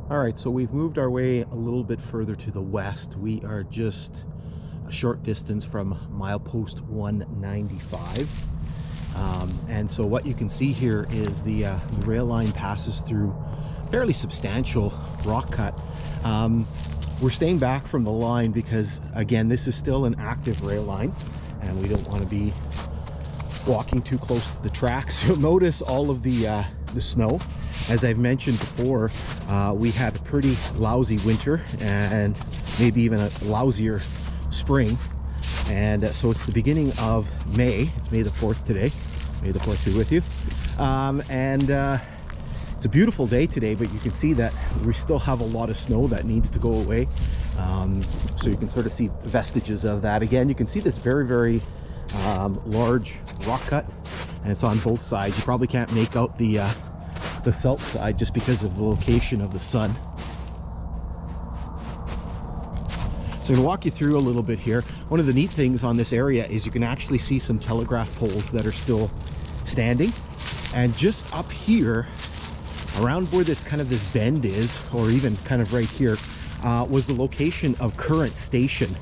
All right, so we've moved our way a little bit further to the west. We are just a short distance from milepost 195. And so what you can see here is the rail line passes through fairly substantial rock cut. We're staying back from the line because, again, this is still an active rail line and we don't want to be walking too close to the tracks. You'll notice all of the snow. As I've mentioned before, we had a pretty lousy winter and maybe even a lousier spring. And so it's the beginning of May. It's May the 4th today. May the 4th be with you. It's a beautiful day today, but you can see that we still have a lot of snow that needs to go away. So you can sort of see vestiges of that. Again, you can see this very, very large rock cut, and it's on both sides. You probably can't make out the south side just because of the location of the sun. So I'm going to walk you through a little bit here. One of the neat things on this area is you can actually see some telegraph poles that are still standing. And just up here, around where this bend is, or even kind of right here, was the location of Current Station.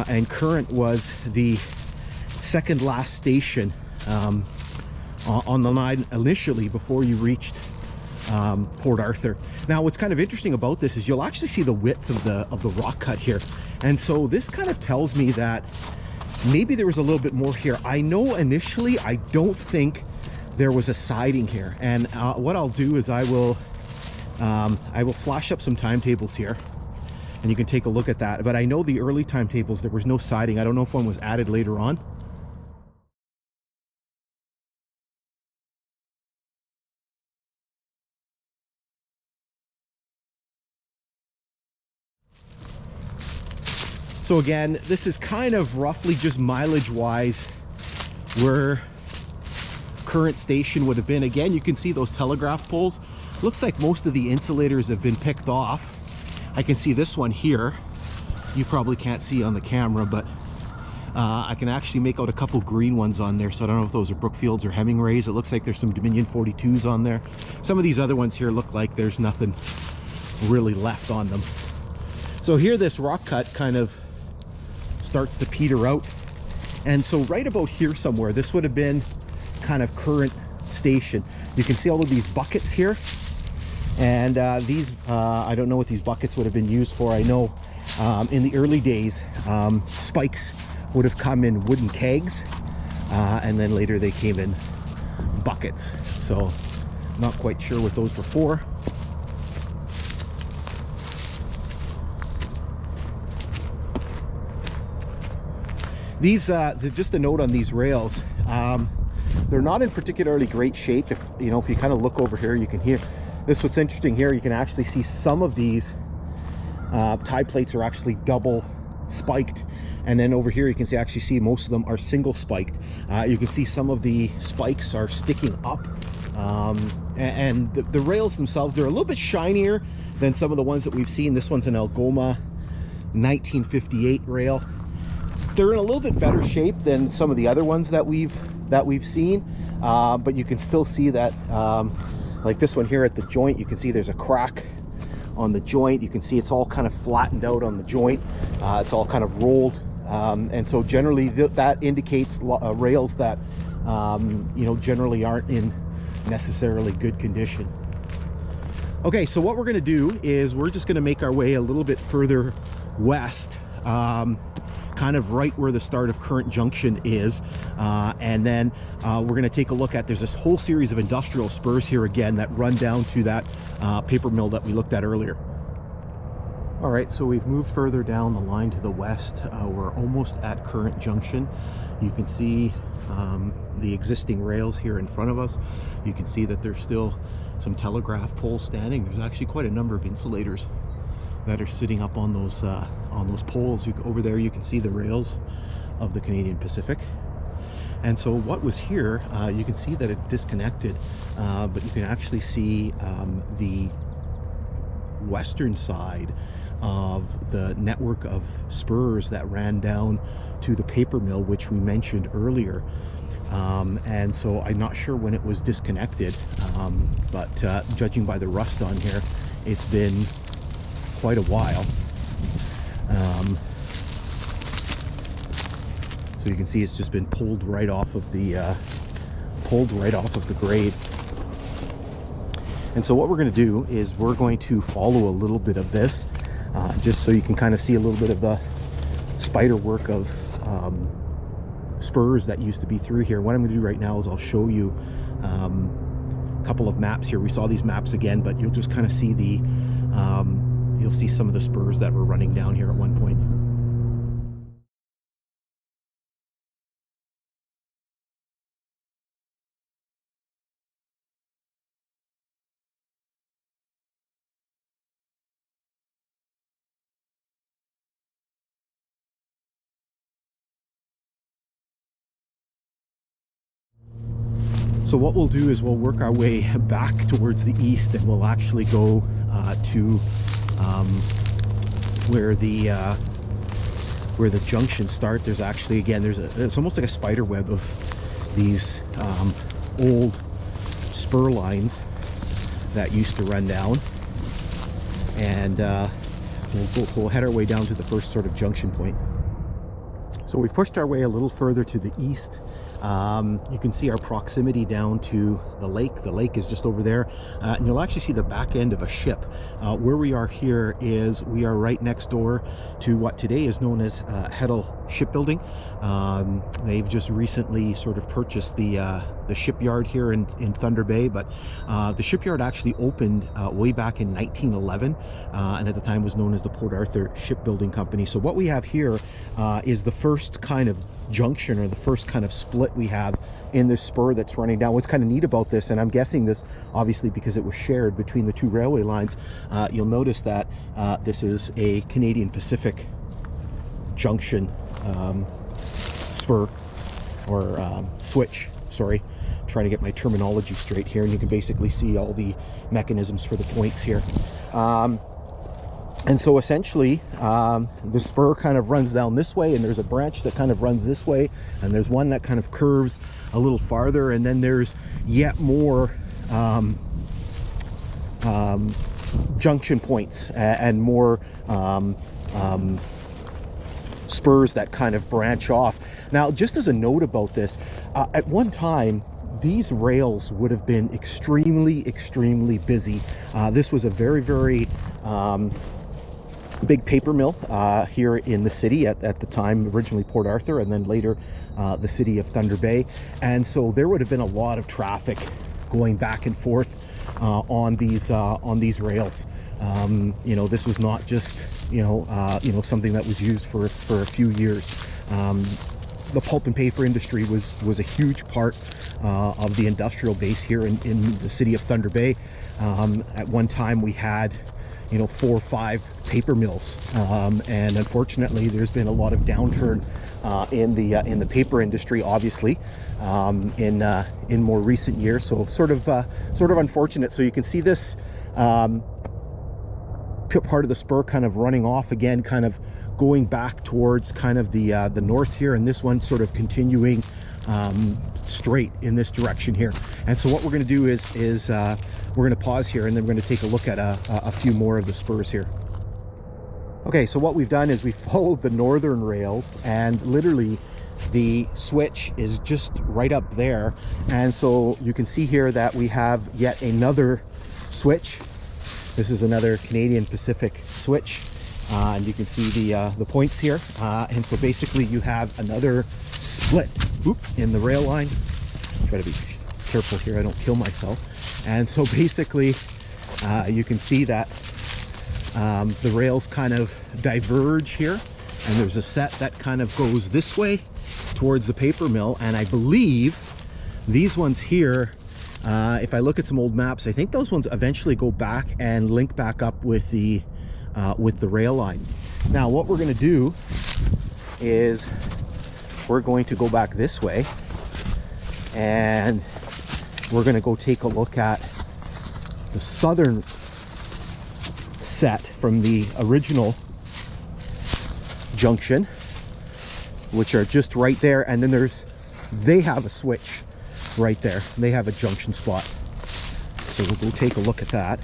And Current was the second last station on the line initially before you reached Port Arthur. Now what's kind of interesting about this is you'll actually see the width of the rock cut here, and so this kind of tells me that maybe there was a little bit more here. I know initially I don't think there was a siding here, and what I'll do is I will flash up some timetables here and you can take a look at that. But I know the early timetables there was no siding. I don't know if one was added later on. So again, this is kind of roughly just mileage wise where Current Station would have been. Again, you can see those telegraph poles. Looks like most of the insulators have been picked off. I can see this one here. You probably can't see on the camera, but I can actually make out a couple green ones on there. So I don't know if those are Brookfields or Hemingways. It looks like there's some Dominion 42s on there. Some of these other ones here look like there's nothing really left on them. So here this rock cut kind of starts to peter out, and so right about here somewhere, this would have been kind of Current Station. You can see all of these buckets here, and these I don't know what these buckets would have been used for. I know in the early days spikes would have come in wooden kegs, and then later they came in buckets, so not quite sure what those were for. These, just a note on these rails, they're not in particularly great shape. If you kind of look over here, you can hear this. What's interesting here, you can actually see some of these tie plates are actually double spiked, and then over here you can actually see most of them are single spiked. You can see some of the spikes are sticking up, and the rails themselves, they're a little bit shinier than some of the ones that we've seen. This one's an Algoma 1958 rail. They're in a little bit better shape than some of the other ones that we've seen, but you can still see that, like this one here at the joint, you can see there's a crack on the joint. You can see it's all kind of flattened out on the joint. It's all kind of rolled, and so generally that indicates rails that generally aren't in necessarily good condition. Okay, so what we're going to do is we're just going to make our way a little bit further west, kind of right where the start of Current Junction is, and then we're going to take a look at, there's this whole series of industrial spurs here again that run down to that paper mill that we looked at earlier. All right, so we've moved further down the line to the west. We're almost at Current Junction. You can see the existing rails here in front of us. You can see that there's still some telegraph poles standing. There's actually quite a number of insulators that are sitting up on those poles. Over there you can see the rails of the Canadian Pacific. And so what was here, you can see that it disconnected, but you can actually see the western side of the network of spurs that ran down to the paper mill, which we mentioned earlier. And so I'm not sure when it was disconnected, but judging by the rust on here, it's been quite a while. So you can see it's just been pulled right off of the grade. And so what we're going to do is we're going to follow a little bit of this, just so you can kind of see a little bit of the spider work of spurs that used to be through here. What I'm going to do right now is I'll show you a couple of maps here. We saw these maps again, but you'll just kind of see the you'll see some of the spurs that were running down here at one point. So what we'll do is we'll work our way back towards the east, and we'll actually go to where the junction start. There's actually, again, it's almost like a spider web of these old spur lines that used to run down, and we'll head our way down to the first sort of junction point. So we've pushed our way a little further to the east. You can see our proximity down to the lake. The lake is just over there, and you'll actually see the back end of a ship. Where we are here is we are right next door to what today is known as Heddle Shipbuilding. They've just recently sort of purchased the shipyard here in Thunder Bay, but the shipyard actually opened way back in 1911, and at the time was known as the Port Arthur Shipbuilding Company. So what we have here is the first kind of junction, or the first kind of split we have in this spur that's running down. What's kind of neat about this, and I'm guessing this obviously because it was shared between the two railway lines, you'll notice that this is a Canadian Pacific junction spur, or switch, sorry, trying to get my terminology straight here. And you can basically see all the mechanisms for the points here. And so essentially the spur kind of runs down this way, and there's a branch that kind of runs this way, and there's one that kind of curves a little farther, and then there's yet more junction points and more spurs that kind of branch off. Now, just as a note about this, at one time these rails would have been extremely busy. This was a very big paper mill here in the city at the time, originally Port Arthur, and then later the city of Thunder Bay. And so there would have been a lot of traffic going back and forth on these rails. You know, this was not just something that was used for a few years. The pulp and paper industry was a huge part of the industrial base here in the city of Thunder Bay. At one time we had 4 or 5 paper mills, and unfortunately there's been a lot of downturn in the paper industry, obviously, in more recent years. So sort of unfortunate. So you can see this part of the spur kind of running off again, kind of going back towards kind of the north here, and this one sort of continuing straight in this direction here. And so what we're going to do is we're going to pause here, and then we're going to take a look at a few more of the spurs here. Okay, so what we've done is we followed the northern rails, and literally the switch is just right up there. And so you can see here that we have yet another switch. This is another Canadian Pacific switch, and you can see the points here. And so basically you have another split in the rail line. Try to be careful here I don't kill myself. And so basically you can see that the rails kind of diverge here, and there's a set that kind of goes this way towards the paper mill. And I believe these ones here, if I look at some old maps, I think those ones eventually go back and link back up with the rail line. Now what we're going to do is we're going to go back this way, and we're going to go take a look at the southern set from the original junction, which are just right there. And then they have a switch right there. They have a junction spot. So we'll go take a look at that.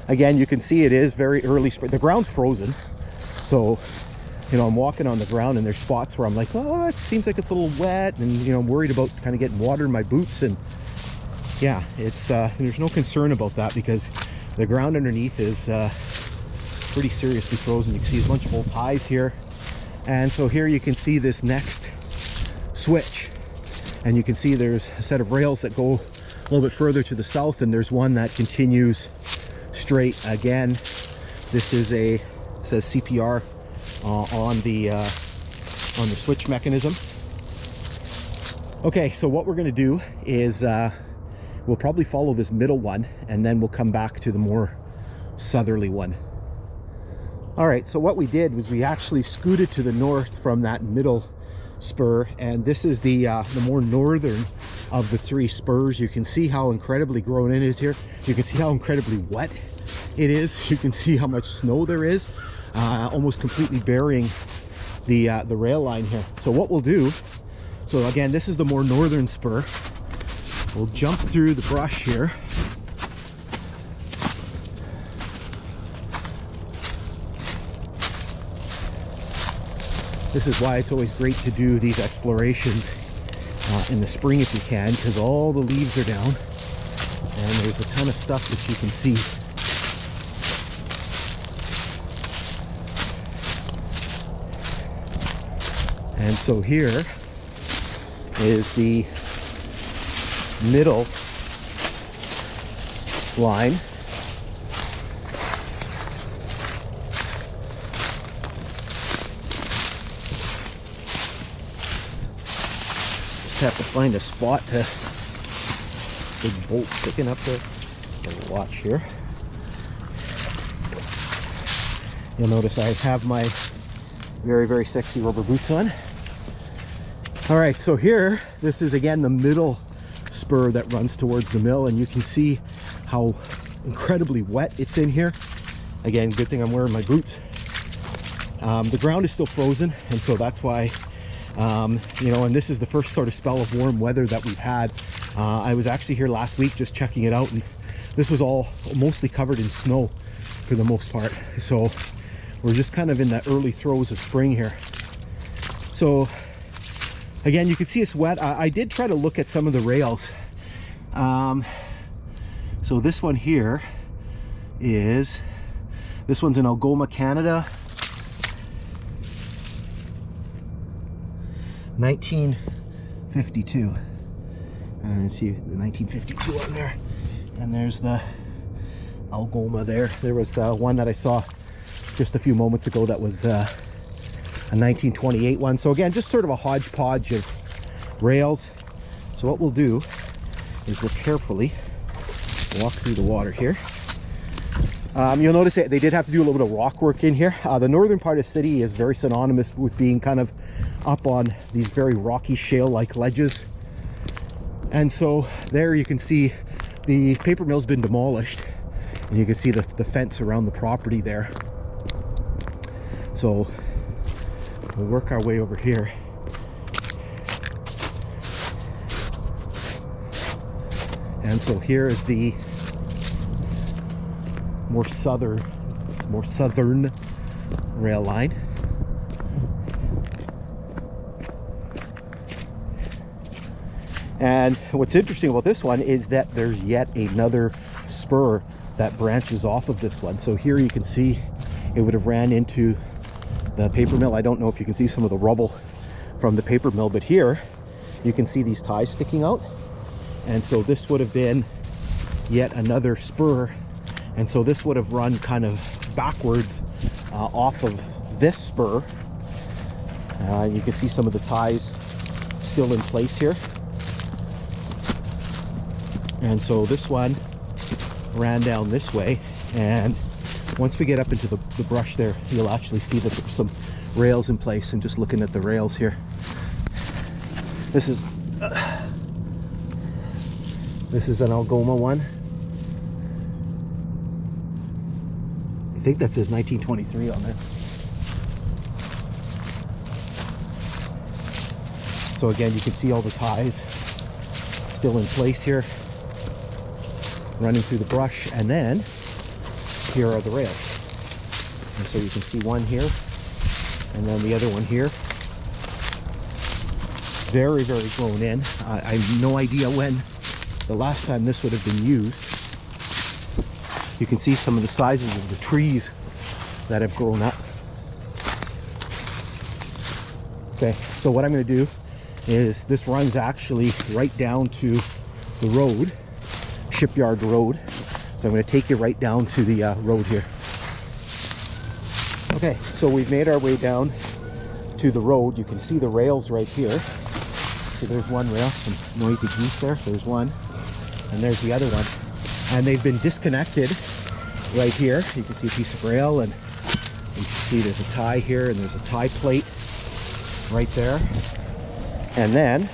Again, you can see it is very early spring. The ground's frozen, so you know, I'm walking on the ground and there's spots where I'm like, oh, it seems like it's a little wet, and you know, I'm worried about kind of getting water in my boots. And yeah, it's there's no concern about that because the ground underneath is pretty seriously frozen. You can see a bunch of old ties here, and so here you can see this next switch, and you can see there's a set of rails that go a little bit further to the south, and there's one that continues straight. Again, this is it says CPR on the switch mechanism. Okay, so what we're going to do is we'll probably follow this middle one, and then we'll come back to the more southerly one. All right, so what we did was we actually scooted to the north from that middle spur, and this is the more northern of the three spurs. You can see how incredibly grown in it is here. You can see how incredibly wet it is. You can see how much snow there is, almost completely burying the rail line here. So what we'll do, so again, this is the more northern spur. We'll jump through the brush here. This is why it's always great to do these explorations in the spring if you can, because all the leaves are down and there's a ton of stuff that you can see. And so here is the middle line. Just have to find a spot to big bolt sticking up there. We'll watch here. You'll notice I have my very, very sexy rubber boots on. All right, so here, this is again the middle spur that runs towards the mill, and you can see how incredibly wet it's in here. Again, good thing I'm wearing my boots. The ground is still frozen, and so that's why, you know, and this is the first sort of spell of warm weather that we've had. I was actually here last week just checking it out, and this was all mostly covered in snow for the most part. So we're just kind of in the early throes of spring here. So again, you can see it's wet. I did try to look at some of the rails. So this one here is, this one's in Algoma, Canada. 1952. And you see the 1952 on there. And there's the Algoma there. There was one that I saw just a few moments ago that was a 1928 one. So again, just sort of a hodgepodge of rails. So what we'll do is we'll carefully walk through the water here. You'll notice that they did have to do a little bit of rock work in here. The northern part of the city is very synonymous with being kind of up on these very rocky shale-like ledges. And so there you can see the paper mill's been demolished, and you can see the fence around the property there. So we'll work our way over here. And so here is the more southern rail line. And what's interesting about this one is that there's yet another spur that branches off of this one. So here you can see it would have ran into the paper mill. I don't know if you can see some of the rubble from the paper mill, but here you can see these ties sticking out. And so this would have been yet another spur. And so this would have run kind of backwards off of this spur. You can see some of the ties still in place here. And so this one ran down this way, and once we get up into the brush there, you'll actually see that there's some rails in place. And just looking at the rails here, this is an Algoma one. I think that says 1923 on there. So again, you can see all the ties still in place here, running through the brush. And then here are the rails. And so you can see one here, and then the other one here. Very, very grown in. I have no idea when the last time this would have been used. You can see some of the sizes of the trees that have grown up. Okay, so what I'm going to do is, this runs actually right down to the road, Shipyard Road. So I'm going to take you right down to the road here. Okay, so we've made our way down to the road. You can see the rails right here. So there's one rail, some noisy geese there. There's one, and there's the other one. And they've been disconnected right here. You can see a piece of rail, and you can see there's a tie here, and there's a tie plate right there. And then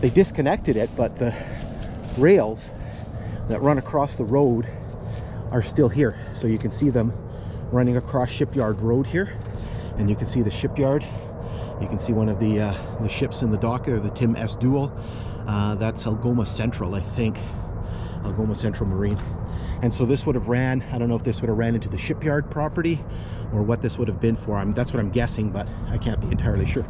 they disconnected it, but the rails that run across the road are still here. So you can see them running across Shipyard Road here, and you can see the shipyard. You can see one of the ships in the dock there, the Tim S. Duel. That's Algoma Central, I think. Algoma Central Marine. And so this would have ran, I don't know if this would have ran into the shipyard property or what this would have been for. That's what I'm guessing, but I can't be entirely sure.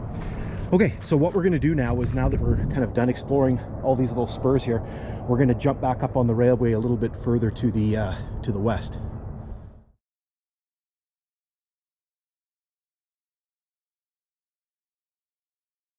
Okay, so what we're going to do now is, now that we're kind of done exploring all these little spurs here, we're going to jump back up on the railway a little bit further to the west.